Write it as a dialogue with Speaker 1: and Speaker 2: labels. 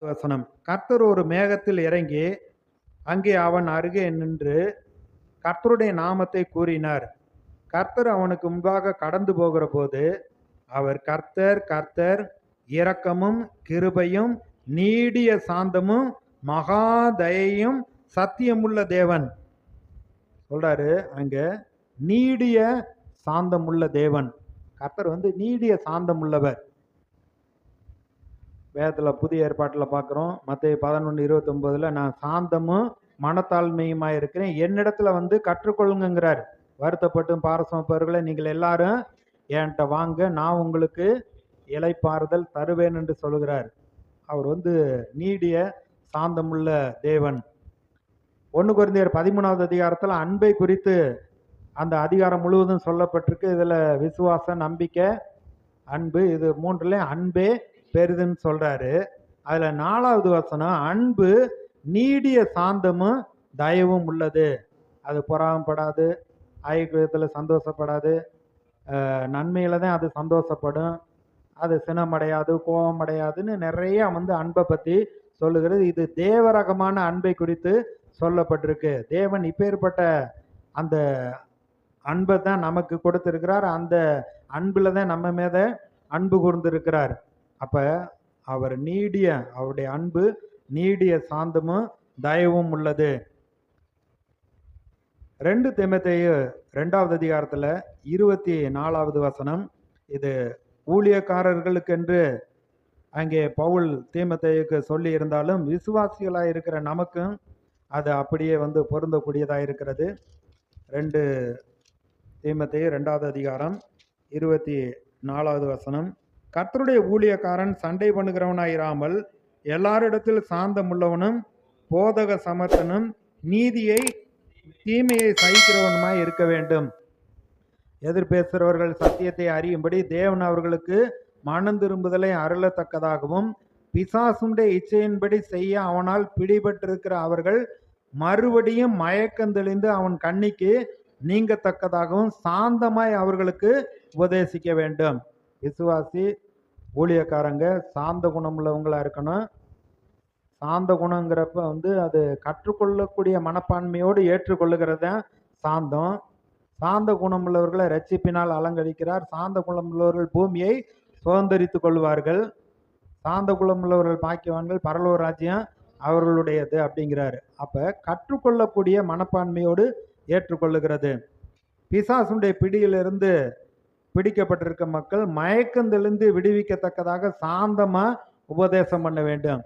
Speaker 1: வசனம். கர்த்தர் ஒரு மேகத்தில் இறங்கி அங்கே அவன் அருகே நின்று கர்த்தருடைய நாமத்தை கூறினார். கர்த்தர் அவனுக்கு முன்பாக கடந்து போகிற போது அவர் கர்த்தர் கர்த்தர் இரக்கமும் கிருபையும் நீடிய சாந்தமும் மகா தயையும் சத்தியமுள்ள தேவன் சொல்றாரு. அங்க நீடிய சாந்தமுள்ள தேவன். கர்த்தர் நீடிய சாந்தம் உள்ளவர். வேதத்துல புதிய ஏற்பாட்டில் பார்க்குறோம். மத்தேயு 11:29 நான் சாந்தமும் மனத்தாழ்மையுமா இருக்கிறேன், என்னிடத்துல கற்றுக்கொள்ளுங்கிறார். வருத்தப்பட்டும் பாரசமப்பவர்களை நீங்கள் எல்லாரும் என்கிட்ட வாங்க, நான் உங்களுக்கு இளைப்பாறுதல் தருவேன் என்று சொல்லுகிறார். அவர் நீடிய சாந்தமுள்ள தேவன். 1 கொரிந்தியர் 13வது அதிகாரத்தில் அன்பை குறித்து அந்த அதிகாரம் முழுவதும் சொல்லப்பட்டிருக்கு. இதுல விசுவாசம், நம்பிக்கை, அன்பு, இது மூன்றுலையும் அன்பே பெரிதுன்னு சொல்றாரு. அதுல 4வது வசனம் அன்பு நீடிய சாந்தமும் தயவும் உள்ளது. அது பொறாமப்படாது, ஐக்கியத்துல சந்தோஷப்படாது, நன்மையில தான் அது சந்தோஷப்படும், அது சினமடையாது, கோபமடையாதுன்னு நிறைய அன்பை பத்தி சொல்லுகிறது. இது தேவரகமான அன்பை குறித்து சொல்லப்பட்டிருக்கு. தேவன் இப்பேற்பட்ட அந்த அன்பை தான் நமக்கு கொடுத்திருக்கிறார். அந்த அன்புல தான் நம்ம மீத அன்பு கூர்ந்திருக்கிறார். அப்ப அவர் அவருடைய அன்பு நீடிய சாந்தமும் தயவும் உள்ளது. 2 தீமோத்தேயு 2வது அதிகாரத்துல 24வது வசனம். இது ஊழியக்காரர்களுக்கென்று அங்கே பவுல் தீமோத்தேயுக்கு சொல்லி இருந்தாலும் விசுவாசிகளாக இருக்கிற நமக்கும் அது அப்படியே பொருந்தக்கூடியதாக இருக்கிறது. 2 தீமோத்தேயு 2வது அதிகாரம் 24வது வசனம். கர்த்தருடைய ஊழியக்காரன் சண்டை பண்ணுகிறவனாயிராமல் எல்லாரிடத்தில் சாந்தம் உள்ளவனும் போதக சமர்த்தனும் நீதியை தீமையை சகிக்கிறவனுமாய் இருக்க வேண்டும். எதிர்பேசுகிறவர்கள் சத்தியத்தை அறியும்படி தேவன் அவர்களுக்கு மனம் திரும்புதலை அருளத்தக்கதாகவும் பிசாசுடைய இச்சையின்படி செய்ய அவனால் பிடிபட்டிருக்கிற அவர்கள் மறுபடியும் மயக்கம் தெளிந்து அவன் கண்ணிக்கு நீங்கத்தக்கதாகவும் சாந்தமாய் அவர்களுக்கு உபதேசிக்க வேண்டும். விசுவாசி ஊழியக்காரங்க சாந்த குணம் உள்ளவங்களா இருக்கணும். சாந்த குணங்கிறப்ப அது கற்றுக்கொள்ளக்கூடிய மனப்பான்மையோடு ஏற்றுக்கொள்ளுகிறது தான் சாந்தம். சாந்த குணம் உள்ளவர்களை ரட்சிப்பினால் அலங்கரிக்கிறார். சாந்த குணம் உள்ளவர்கள் பூமியை சுதந்திரித்து கொள்வார்கள். சாந்த குணம் உள்ளவர்கள் பாக்கியவான்கள், பரலோக ராஜ்யம் அவர்களுடையது அப்படிங்கிறாரு. அப்ப கற்றுக்கொள்ளக்கூடிய மனப்பான்மையோடு ஏற்றுக்கொள்ளுகிறது. பிசாசுடைய பிடியிலிருந்து பிடிக்கப்பட்டிருக்க மக்கள் மயக்கம் தெளிந்து விடுவிக்கத்தக்கதாக சாந்தமா உபதேசம் பண்ண வேண்டும்.